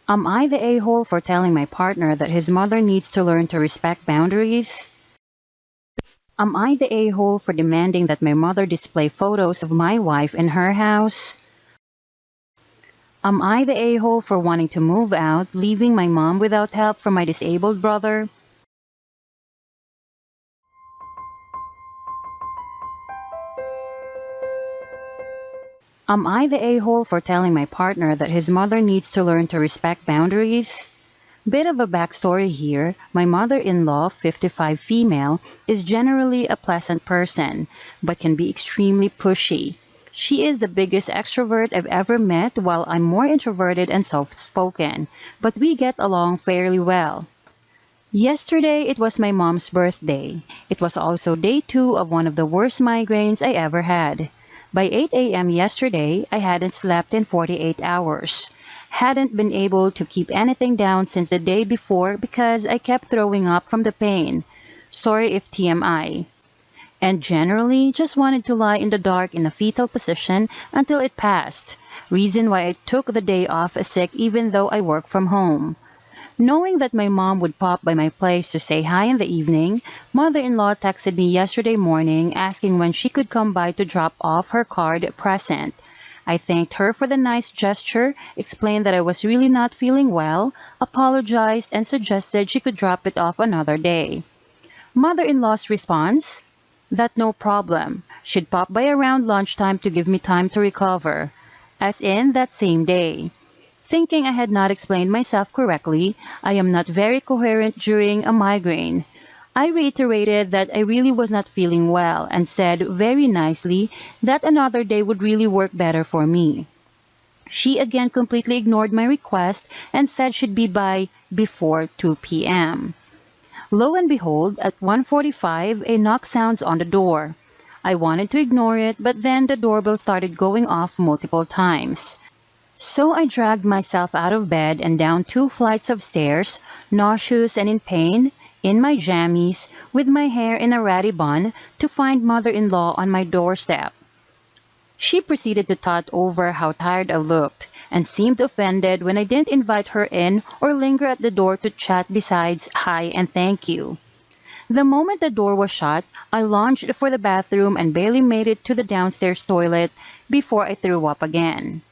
Am I the a-hole for telling my partner that his mother needs to learn to respect boundaries? Am I the a-hole for demanding that my mother display photos of my wife in her house? Am I the a-hole for wanting to move out, leaving my mom without help from my disabled brother? Am I the a-hole for telling my partner that his mother needs to learn to respect boundaries? Bit of a backstory here, my mother-in-law, 55 female, is generally a pleasant person, but can be extremely pushy. She is the biggest extrovert I've ever met, while I'm more introverted and soft-spoken, but we get along fairly well. Yesterday, it was my mom's birthday. It was also day 2 of one of the worst migraines I ever had. By 8 a.m. yesterday, I hadn't slept in 48 hours. Hadn't been able to keep anything down since the day before because I kept throwing up from the pain. Sorry if TMI. And generally, just wanted to lie in the dark in a fetal position until it passed. Reason why I took the day off sick even though I work from home. Knowing that my mom would pop by my place to say hi in the evening, mother-in-law texted me yesterday morning asking when she could come by to drop off her card present. I thanked her for the nice gesture, explained that I was really not feeling well, apologized, and suggested she could drop it off another day. Mother-in-law's response? That no problem. She'd pop by around lunchtime to give me time to recover. As in that same day. Thinking I had not explained myself correctly, I am not very coherent during a migraine. I reiterated that I really was not feeling well and said very nicely that another day would really work better for me. She again completely ignored my request and said she'd be by before 2 p.m. Lo and behold, at 1:45, a knock sounds on the door. I wanted to ignore it, but then the doorbell started going off multiple times. So I dragged myself out of bed and down 2 flights of stairs, nauseous and in pain, in my jammies, with my hair in a ratty bun, to find mother-in-law on my doorstep. She proceeded to tot over how tired I looked, and seemed offended when I didn't invite her in or linger at the door to chat besides hi and thank you. The moment the door was shut, I lunged for the bathroom and barely made it to the downstairs toilet before I threw up again.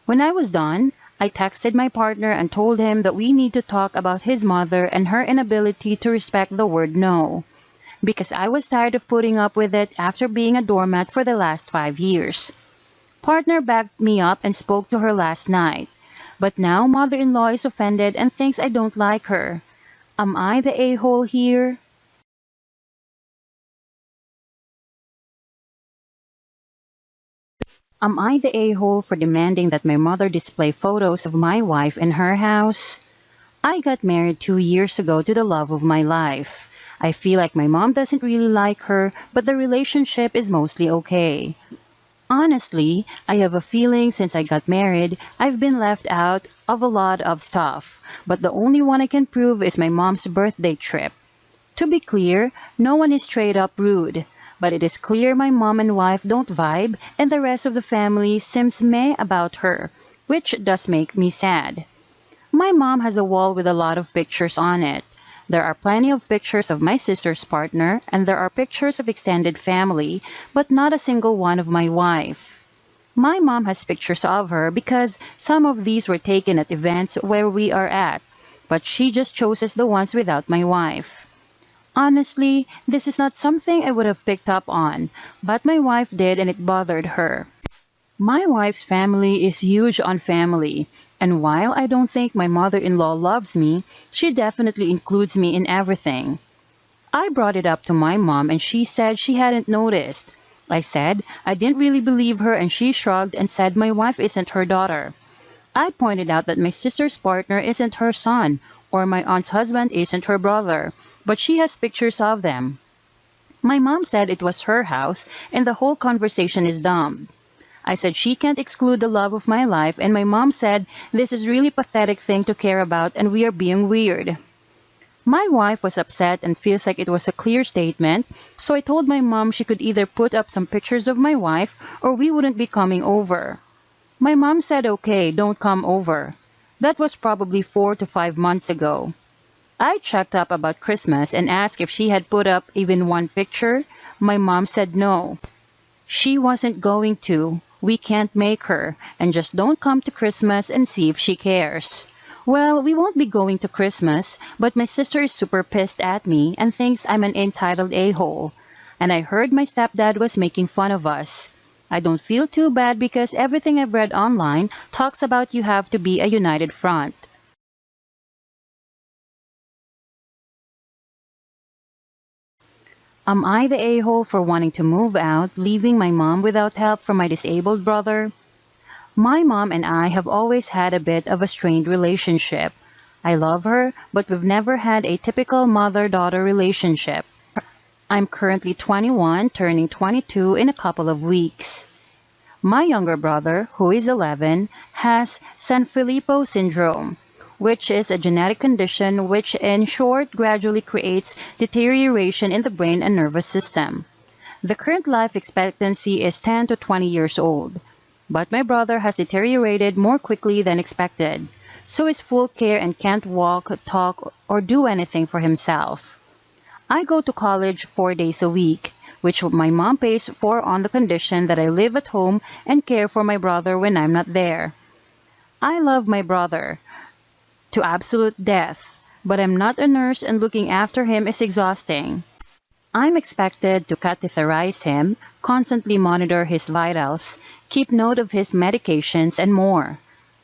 When I was done, I texted my partner and told him that we need to talk about his mother and her inability to respect the word no, because I was tired of putting up with it after being a doormat for the last 5 years. Partner backed me up and spoke to her last night, but now mother-in-law is offended and thinks I don't like her. Am I the a-hole here? Am I the a-hole for demanding that my mother display photos of my wife in her house? I got married 2 years ago to the love of my life. I feel like my mom doesn't really like her, but the relationship is mostly okay. Honestly, I have a feeling since I got married, I've been left out of a lot of stuff, but the only one I can prove is my mom's birthday trip. To be clear, no one is straight up rude, but it is clear my mom and wife don't vibe and the rest of the family seems meh about her, which does make me sad. My mom has a wall with a lot of pictures on it. There are plenty of pictures of my sister's partner and there are pictures of extended family, but not a single one of my wife. My mom has pictures of her because some of these were taken at events where we are at, but she just chooses the ones without my wife. Honestly, this is not something I would have picked up on, but my wife did and it bothered her. My wife's family is huge on family, and while I don't think my mother-in-law loves me, she definitely includes me in everything. I brought it up to my mom and she said she hadn't noticed. I said I didn't really believe her and she shrugged and said my wife isn't her daughter. I pointed out that my sister's partner isn't her son, or my aunt's husband isn't her brother, but she has pictures of them. My mom said it was her house and the whole conversation is dumb. I said she can't exclude the love of my life and my mom said this is really pathetic thing to care about and we are being weird. My wife was upset and feels like it was a clear statement, so I told my mom she could either put up some pictures of my wife or we wouldn't be coming over. My mom said okay, don't come over. That was probably 4 to 5 months ago. I checked up about Christmas and asked if she had put up even one picture. My mom said no. She wasn't going to. We can't make her, and just don't come to Christmas and see if she cares. Well, we won't be going to Christmas, but my sister is super pissed at me and thinks I'm an entitled a-hole. And I heard my stepdad was making fun of us. I don't feel too bad because everything I've read online talks about you have to be a united front. Am I the a-hole for wanting to move out, leaving my mom without help from my disabled brother? My mom and I have always had a bit of a strained relationship. I love her, but we've never had a typical mother-daughter relationship. I'm currently 21, turning 22 in a couple of weeks. My younger brother, who is 11, has Sanfilippo syndrome, which is a genetic condition which in short gradually creates deterioration in the brain and nervous system. The current life expectancy is 10 to 20 years old, but my brother has deteriorated more quickly than expected, so is full care and can't walk, talk, or do anything for himself. I go to college 4 days a week, which my mom pays for on the condition that I live at home and care for my brother when I'm not there. I love my brother to absolute death, but I'm not a nurse and looking after him is exhausting. I'm expected to catheterize him, constantly monitor his vitals, keep note of his medications, and more.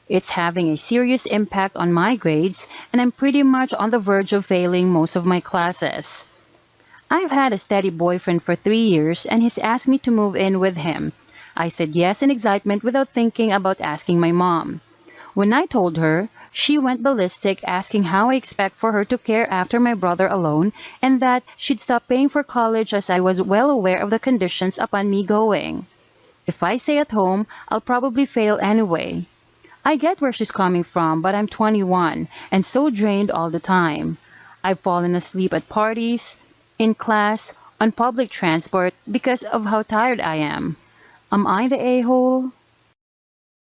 It's having a serious impact on my grades, and I'm pretty much on the verge of failing most of my classes. I've had a steady boyfriend for 3 years, and he's asked me to move in with him. I said yes in excitement without thinking about asking my mom. When I told her, she went ballistic asking how I expect for her to care after my brother alone and that she'd stop paying for college as I was well aware of the conditions upon me going. If I stay at home, I'll probably fail anyway. I get where she's coming from, but I'm 21 and so drained all the time. I've fallen asleep at parties, in class, on public transport because of how tired I am. Am I the a-hole?